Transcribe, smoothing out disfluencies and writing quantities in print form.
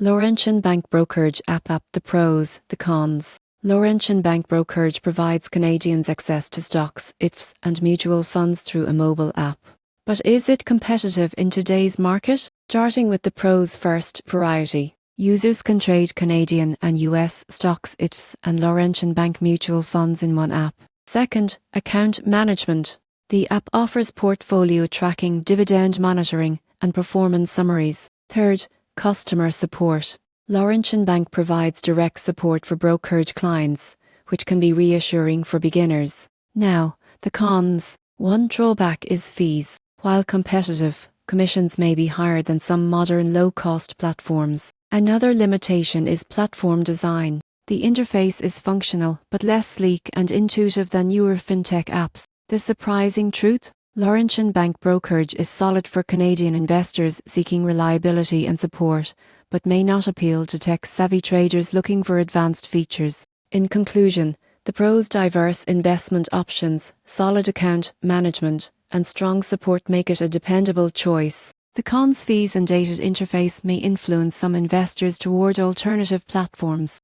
Laurentian Bank Brokerage app. The pros, the cons. Laurentian Bank Brokerage provides Canadians access to stocks, ETFs and mutual funds through a mobile app. But is it competitive in today's market? Starting with the pros first, variety. Users can trade Canadian and US stocks, ETFs and Laurentian Bank mutual funds in one app. Second, account management. The app offers portfolio tracking, dividend monitoring and performance summaries. Third, customer support. Laurentian Bank provides direct support for brokerage clients, which can be reassuring for beginners. Now, the cons. One drawback is fees. While competitive, commissions may be higher than some modern low-cost platforms. Another limitation is platform design. The interface is functional but less sleek and intuitive than newer fintech apps. The surprising truth? Laurentian Bank Brokerage is solid for Canadian investors seeking reliability and support, but may not appeal to tech-savvy traders looking for advanced features. In conclusion, the pros: diverse investment options, solid account management, and strong support make it a dependable choice. The cons: fees and dated interface may influence some investors toward alternative platforms.